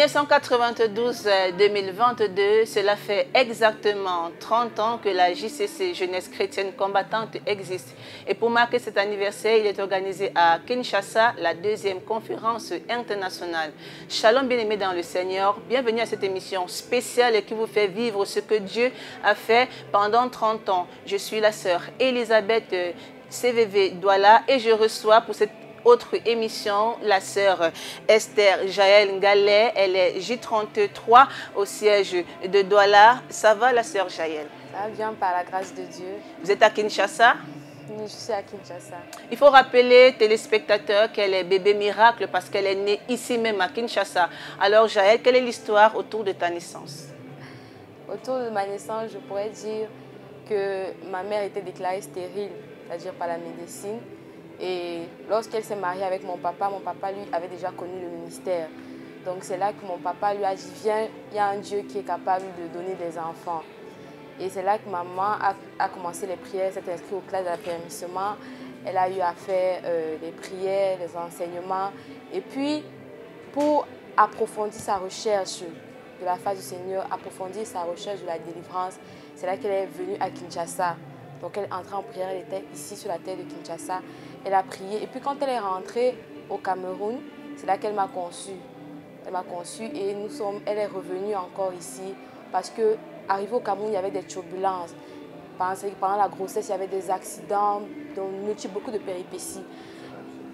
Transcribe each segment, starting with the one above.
1992 2022, cela fait exactement 30 ans que la JCC, Jeunesse chrétienne combattante, existe. Et pour marquer cet anniversaire, il est organisé à Kinshasa, la deuxième conférence internationale. Shalom bien-aimés dans le Seigneur, bienvenue à cette émission spéciale qui vous fait vivre ce que Dieu a fait pendant 30 ans. Je suis la sœur Elisabeth CVV Douala et je reçois pour cette autre émission, la sœur Esther Jaël Gallet, elle est J33 au siège de Douala. Ça va la sœur Jaël? Ça va bien par la grâce de Dieu. Vous êtes à Kinshasa? Oui, je suis à Kinshasa. Il faut rappeler téléspectateurs qu'elle est bébé miracle parce qu'elle est née ici même à Kinshasa. Alors Jaël, quelle est l'histoire autour de ta naissance? Autour de ma naissance, je pourrais dire que ma mère était déclarée stérile, c'est-à-dire par la médecine. Et lorsqu'elle s'est mariée avec mon papa lui avait déjà connu le ministère. Donc c'est là que mon papa lui a dit, viens, il y a un Dieu qui est capable de donner des enfants. Et c'est là que maman a commencé les prières, s'est inscrite aux classes d'affermissement. Elle a eu à faire les prières, les enseignements. Et puis, pour approfondir sa recherche de la face du Seigneur, approfondir sa recherche de la délivrance, c'est là qu'elle est venue à Kinshasa. Donc elle est entrée en prière, elle était ici sur la terre de Kinshasa. Elle a prié. Et puis quand elle est rentrée au Cameroun, c'est là qu'elle m'a conçue. Elle m'a conçue et elle est revenue encore ici parce qu'arrivée au Cameroun, il y avait des turbulences. Pendant la grossesse, il y avait des accidents, donc beaucoup de péripéties.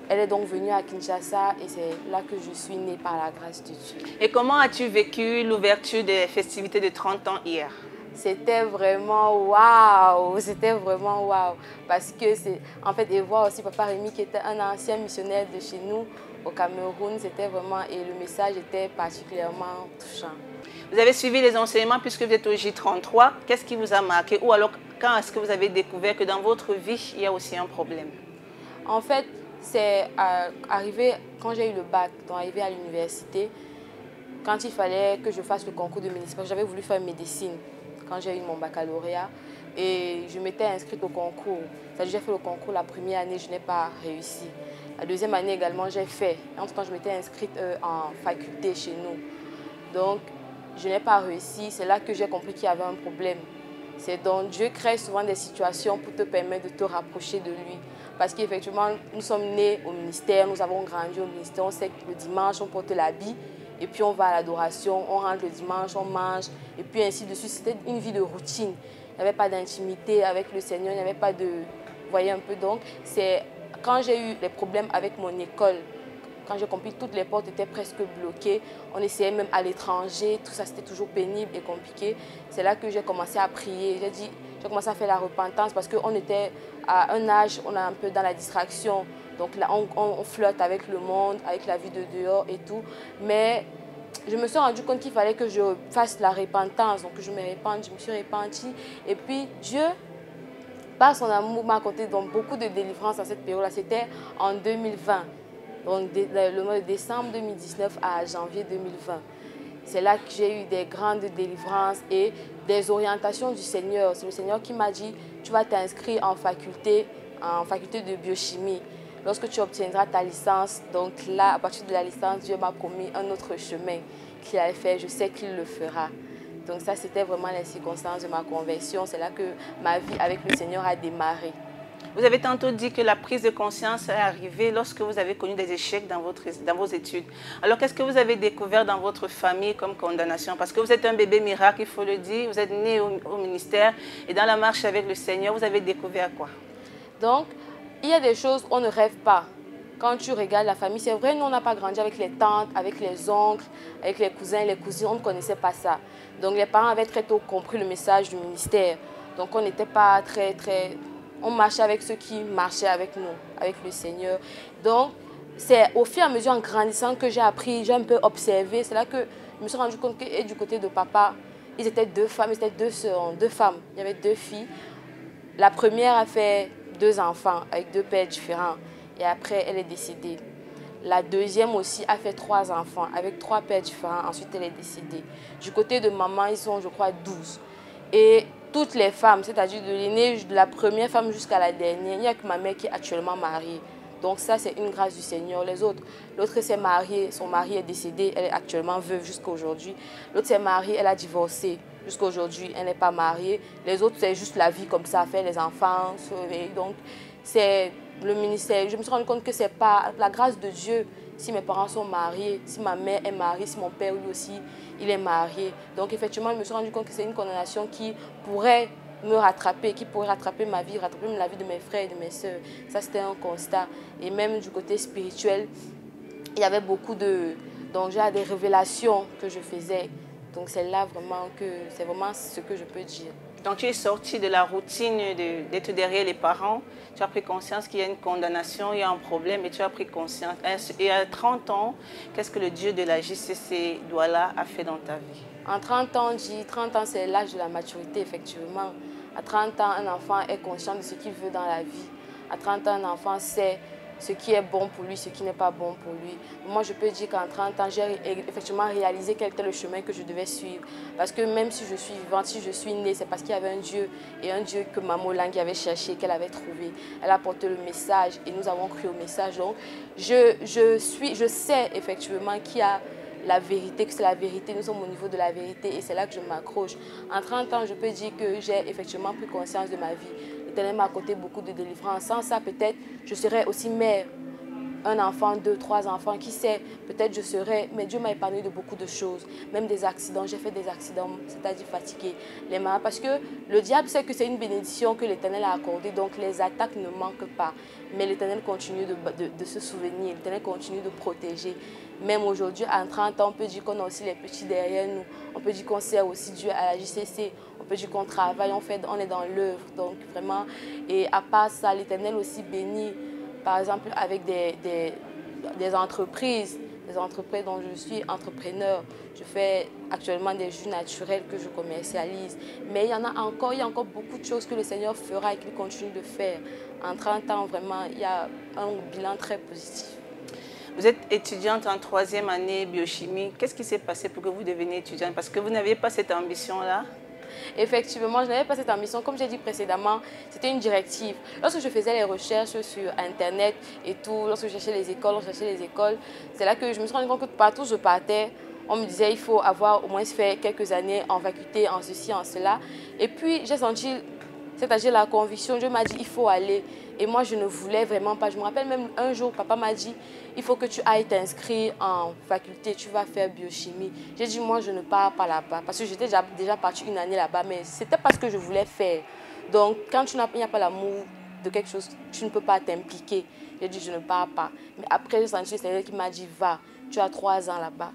Elle est donc venue à Kinshasa et c'est là que je suis née par la grâce de Dieu. Et comment as-tu vécu l'ouverture des festivités de 30 ans hier? C'était vraiment waouh, c'était vraiment waouh. Parce que c'est, en fait, et voir aussi Papa Rémi qui était un ancien missionnaire de chez nous au Cameroun, c'était vraiment, et le message était particulièrement touchant. Vous avez suivi les enseignements puisque vous êtes au J33. Qu'est-ce qui vous a marqué? Ou alors, quand est-ce que vous avez découvert que dans votre vie, il y a aussi un problème? En fait, c'est arrivé quand j'ai eu le bac, donc arrivé à l'université, quand il fallait que je fasse le concours de médecine, j'avais voulu faire médecine. Quand j'ai eu mon baccalauréat et je m'étais inscrite au concours. C'est-à-dire j'ai fait le concours la première année, je n'ai pas réussi. La deuxième année également, j'ai fait. Entre-temps, je m'étais inscrite en faculté chez nous. Donc, je n'ai pas réussi. C'est là que j'ai compris qu'il y avait un problème. C'est donc Dieu crée souvent des situations pour te permettre de te rapprocher de lui. Parce qu'effectivement, nous sommes nés au ministère, nous avons grandi au ministère. On sait que le dimanche, on porte l'habit. Et puis on va à l'adoration, on rentre le dimanche, on mange, et puis ainsi de suite. C'était une vie de routine. Il n'y avait pas d'intimité avec le Seigneur, il n'y avait pas de... Vous voyez un peu, donc, c'est quand j'ai eu des problèmes avec mon école, quand j'ai compris que toutes les portes étaient presque bloquées, on essayait même à l'étranger, tout ça c'était toujours pénible et compliqué. C'est là que j'ai commencé à prier, j'ai commencé à faire la repentance parce qu'on était à un âge, on est un peu dans la distraction. Donc là, on flotte avec le monde, avec la vie de dehors et tout. Mais je me suis rendu compte qu'il fallait que je fasse la repentance. Donc je me répande, je me suis repentie. Et puis Dieu, par son amour, m'a accordé beaucoup de délivrance à cette période-là. C'était en 2020. Donc le mois de décembre 2019 à janvier 2020. C'est là que j'ai eu des grandes délivrances et des orientations du Seigneur. C'est le Seigneur qui m'a dit, tu vas t'inscrire en faculté de biochimie. Lorsque tu obtiendras ta licence, donc là, à partir de la licence, Dieu m'a promis un autre chemin qu'il allait faire. Je sais qu'il le fera. Donc ça, c'était vraiment les circonstances de ma conversion. C'est là que ma vie avec le Seigneur a démarré. Vous avez tantôt dit que la prise de conscience est arrivée lorsque vous avez connu des échecs dans vos études. Alors, qu'est-ce que vous avez découvert dans votre famille comme condamnation? Parce que vous êtes un bébé miracle, il faut le dire. Vous êtes né au ministère et dans la marche avec le Seigneur, vous avez découvert quoi? Donc, il y a des choses on ne rêve pas. Quand tu regardes la famille, c'est vrai, nous, on n'a pas grandi avec les tantes, avec les oncles, avec les cousins, les cousines, on ne connaissait pas ça. Donc, les parents avaient très tôt compris le message du ministère. Donc, on n'était pas on marchait avec ceux qui marchaient avec nous, avec le Seigneur. Donc, c'est au fur et à mesure, en grandissant, que j'ai appris, j'ai un peu observé. C'est là que je me suis rendu compte que, et du côté de papa, Ils étaient deux femmes, ils étaient deux sœurs, deux femmes. Il y avait deux filles. La première a fait 2 enfants avec 2 pères différents. Et après, elle est décédée. La deuxième aussi a fait 3 enfants avec 3 pères différents. Ensuite, elle est décédée. Du côté de maman, ils sont, je crois, 12. Et toutes les femmes, c'est-à-dire de l'aînée, de la première femme jusqu'à la dernière, il n'y a que ma mère qui est actuellement mariée. Donc ça, c'est une grâce du Seigneur. Les autres, l'autre s'est mariée, son mari est décédé, elle est actuellement veuve jusqu'à aujourd'hui. L'autre s'est mariée, elle a divorcé. Jusqu'à aujourd'hui, elle n'est pas mariée. Les autres, c'est juste la vie comme ça, faire les enfants. Donc, c'est le ministère. Je me suis rendu compte que c'est pas la grâce de Dieu. Si mes parents sont mariés, si ma mère est mariée, si mon père lui aussi, il est marié. Donc, effectivement, je me suis rendu compte que c'est une condamnation qui pourrait me rattraper, qui pourrait rattraper ma vie, rattraper la vie de mes frères et de mes sœurs. Ça, c'était un constat. Et même du côté spirituel, il y avait beaucoup de... Donc, j'ai des révélations que je faisais. Donc, c'est là vraiment que... C'est vraiment ce que je peux dire. Donc, tu es sortie de la routine d'être derrière les parents. Tu as pris conscience qu'il y a une condamnation, il y a un problème et tu as pris conscience. Et à 30 ans, qu'est-ce que le Dieu de la JCC Douala a fait dans ta vie? En 30 ans, 30 ans, c'est l'âge de la maturité, effectivement. À 30 ans, un enfant est conscient de ce qu'il veut dans la vie. À 30 ans, un enfant sait ce qui est bon pour lui, ce qui n'est pas bon pour lui. Moi, je peux dire qu'en 30 ans, j'ai effectivement réalisé quel était le chemin que je devais suivre. Parce que même si je suis vivante, si je suis née, c'est parce qu'il y avait un Dieu, et un Dieu que Maman Olangue avait cherché, qu'elle avait trouvé. Elle a porté le message et nous avons cru au message. Donc, je sais effectivement qu'il y a la vérité, que c'est la vérité, nous sommes au niveau de la vérité et c'est là que je m'accroche. En 30 ans, je peux dire que j'ai effectivement pris conscience de ma vie. L'Éternel m'a apporté beaucoup de délivrance. Sans ça, peut-être, je serais aussi mère. Un enfant, 2, 3 enfants, qui sait, peut-être je serais, mais Dieu m'a épargné de beaucoup de choses, même des accidents, j'ai fait des accidents, c'est-à-dire fatigué, les malades, parce que le diable sait que c'est une bénédiction que l'Éternel a accordée, donc les attaques ne manquent pas, mais l'Éternel continue de se souvenir, l'Éternel continue de protéger. Même aujourd'hui, en 30 ans, on peut dire qu'on a aussi les petits derrière nous, on peut dire qu'on sert aussi Dieu à la JCC, on peut dire qu'on travaille, on est dans l'œuvre, donc vraiment, et à part ça, l'Éternel aussi bénit. Par exemple, avec des entreprises dont je suis entrepreneur. Je fais actuellement des jus naturels que je commercialise. Mais il y a encore beaucoup de choses que le Seigneur fera et qu'il continue de faire. En 30 ans, vraiment, il y a un bilan très positif. Vous êtes étudiante en 3e année biochimie. Qu'est-ce qui s'est passé pour que vous deveniez étudiante? Parce que vous n'aviez pas cette ambition-là. Effectivement, je n'avais pas cette ambition. Comme j'ai dit précédemment, c'était une directive. Lorsque je faisais les recherches sur Internet et tout, lorsque je cherchais les écoles, c'est là que je me suis rendu compte que partout où je partais, on me disait il faut avoir au moins fait quelques années en faculté, en ceci, en cela. Et puis, j'ai senti, c'est-à-dire la conviction, Dieu m'a dit il faut aller. Et moi, je ne voulais vraiment pas. Je me rappelle même un jour, papa m'a dit il faut que tu ailles t'inscrire en faculté, tu vas faire biochimie. J'ai dit moi, je ne pars pas là-bas. Parce que j'étais déjà partie une année là-bas, mais ce n'était pas ce que je voulais faire. Donc, quand il n'y a pas l'amour de quelque chose, tu ne peux pas t'impliquer. J'ai dit je ne pars pas. Mais après, j'ai senti le Seigneur qui m'a dit va, tu as 3 ans là-bas.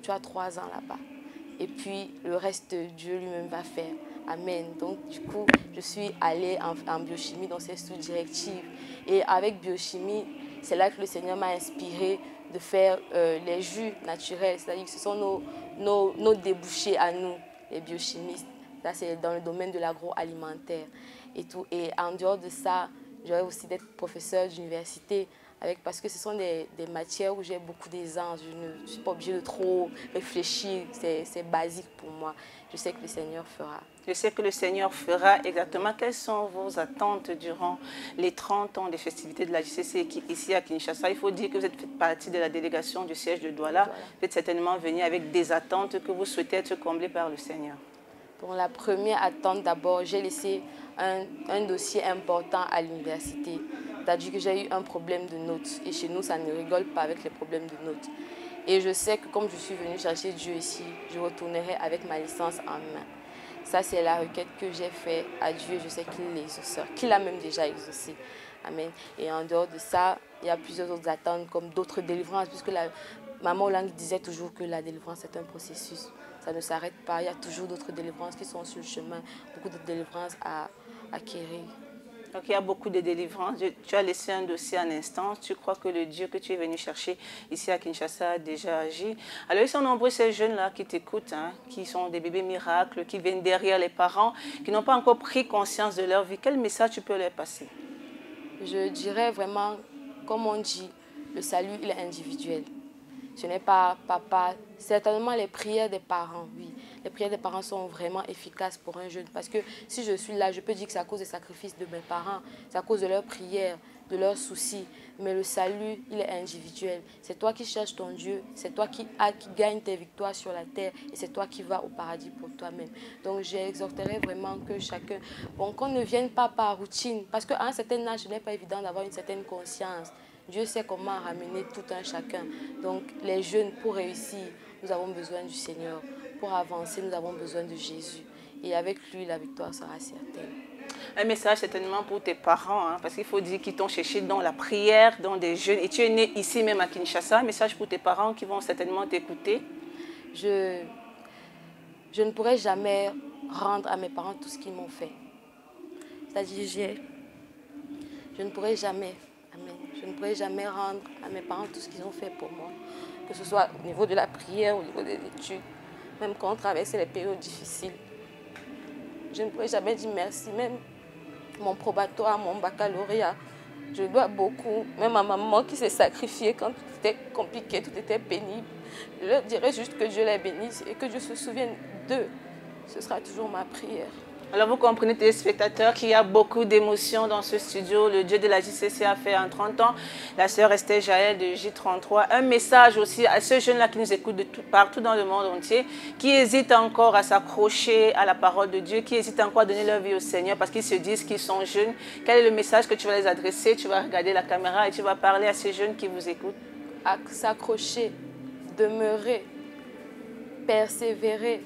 Tu as 3 ans là-bas. Et puis, le reste, Dieu lui-même va faire. Amen. Donc, du coup, je suis allée en biochimie, donc c'est sous directive. Et avec biochimie, c'est là que le Seigneur m'a inspiré de faire les jus naturels. C'est-à-dire que ce sont nos débouchés à nous, les biochimistes. Là, c'est dans le domaine de l'agroalimentaire et tout. Et en dehors de ça, j'aurais aussi d'être professeur d'université. Parce que ce sont des matières où j'ai beaucoup d'aisance. Je ne suis pas obligée de trop réfléchir. C'est basique pour moi. Je sais que le Seigneur fera. Je sais que le Seigneur fera exactement. Quelles sont vos attentes durant les 30 ans des festivités de la JCC ici à Kinshasa? Il faut dire que vous faites partie de la délégation du siège de Douala. Vous êtes certainement venu avec des attentes que vous souhaitez être comblées par le Seigneur. Pour la première attente, d'abord, j'ai laissé un dossier important à l'université. C'est-à-dire que j'ai eu un problème de notes. Et chez nous, ça ne rigole pas avec les problèmes de notes. Et je sais que comme je suis venue chercher Dieu ici, je retournerai avec ma licence en main. Ça, c'est la requête que j'ai faite à Dieu. Je sais qu'il l'exaucera, qu'il a même déjà exaucé. Amen. Et en dehors de ça, il y a plusieurs autres attentes, comme d'autres délivrances, puisque Maman Olangue disait toujours que la délivrance est un processus. Ça ne s'arrête pas. Il y a toujours d'autres délivrances qui sont sur le chemin, beaucoup de délivrances à acquérir. Donc, il y a beaucoup de délivrances. Tu as laissé un dossier un instant. Tu crois que le Dieu que tu es venu chercher ici à Kinshasa a déjà agi. Alors, ils sont nombreux ces jeunes-là qui t'écoutent, hein, qui sont des bébés miracles, qui viennent derrière les parents, qui n'ont pas encore pris conscience de leur vie. Quel message tu peux leur passer? Je dirais vraiment, comme on dit, le salut, il est individuel. Ce n'est pas papa. Certainement, les prières des parents, oui. Les prières des parents sont vraiment efficaces pour un jeune. Parce que si je suis là, je peux dire que c'est à cause des sacrifices de mes parents. C'est à cause de leurs prières, de leurs soucis. Mais le salut, il est individuel. C'est toi qui cherches ton Dieu. C'est toi qui gagne tes victoires sur la terre. Et c'est toi qui vas au paradis pour toi-même. Donc, j'exhorterai vraiment que chacun... Bon, qu'on ne vienne pas par routine. Parce qu'à un certain âge, ce n'est pas évident d'avoir une certaine conscience. Dieu sait comment ramener tout un chacun. Donc, les jeunes, pour réussir, nous avons besoin du Seigneur. Pour avancer, nous avons besoin de Jésus. Et avec lui, la victoire sera certaine. Un message certainement pour tes parents, hein, parce qu'il faut dire qu'ils t'ont cherché dans la prière, dans des jeunes. Et tu es né ici même à Kinshasa. Un message pour tes parents qui vont certainement t'écouter. Je ne pourrai jamais rendre à mes parents tout ce qu'ils m'ont fait. C'est-à-dire, je ne pourrai jamais... Amen. Je ne pourrai jamais rendre à mes parents tout ce qu'ils ont fait pour moi. Que ce soit au niveau de la prière, au niveau des études, même quand on traversait les périodes difficiles. Je ne pourrai jamais dire merci. Même mon probatoire, mon baccalauréat, je dois beaucoup. Même à ma maman qui s'est sacrifiée quand tout était compliqué, tout était pénible. Je leur dirai juste que Dieu les bénisse et que Dieu se souvienne d'eux. Ce sera toujours ma prière. Alors vous comprenez, téléspectateurs, qu'il y a beaucoup d'émotions dans ce studio. Le Dieu de la JCC a fait en 30 ans. La sœur Esther Jaël de J33. Un message aussi à ceux jeunes-là qui nous écoutent de partout dans le monde entier, qui hésitent encore à s'accrocher à la parole de Dieu, qui hésitent encore à donner leur vie au Seigneur parce qu'ils se disent qu'ils sont jeunes. Quel est le message que tu vas les adresser? Tu vas regarder la caméra et tu vas parler à ces jeunes qui vous écoutent. À s'accrocher, demeurer, persévérer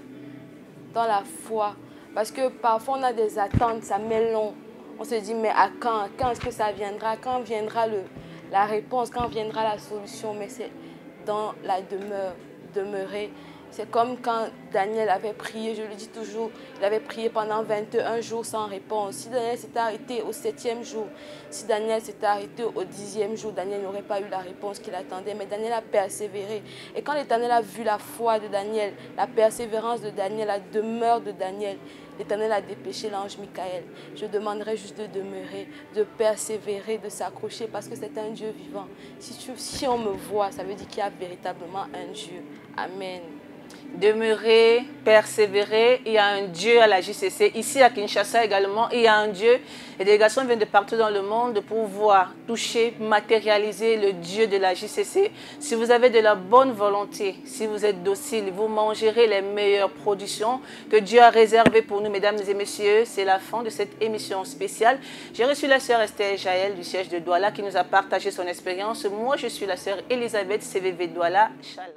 dans la foi. Parce que parfois, on a des attentes, ça met long. On se dit, mais à quand? Quand est-ce que ça viendra? Quand viendra la réponse? Quand viendra la solution? Mais c'est dans la demeure, demeurer. C'est comme quand Daniel avait prié, je le dis toujours, il avait prié pendant 21 jours sans réponse. Si Daniel s'était arrêté au 7e jour, si Daniel s'était arrêté au 10e jour, Daniel n'aurait pas eu la réponse qu'il attendait. Mais Daniel a persévéré. Et quand l'Éternel a vu la foi de Daniel, la persévérance de Daniel, la demeure de Daniel, l'Éternel a dépêché l'ange Michael. Je demanderai juste de demeurer, de persévérer, de s'accrocher parce que c'est un Dieu vivant. Si on me voit, ça veut dire qu'il y a véritablement un Dieu. Amen. Demeurer, persévérer. Il y a un Dieu à la JCC. Ici à Kinshasa également, il y a un Dieu. Les délégations viennent de partout dans le monde pour pouvoir toucher, matérialiser le Dieu de la JCC. Si vous avez de la bonne volonté, si vous êtes docile, vous mangerez les meilleures productions que Dieu a réservées pour nous, mesdames et messieurs. C'est la fin de cette émission spéciale. J'ai reçu la sœur Esther Jaël du siège de Douala qui nous a partagé son expérience. Moi, je suis la sœur Elisabeth CVV Douala. Shalom.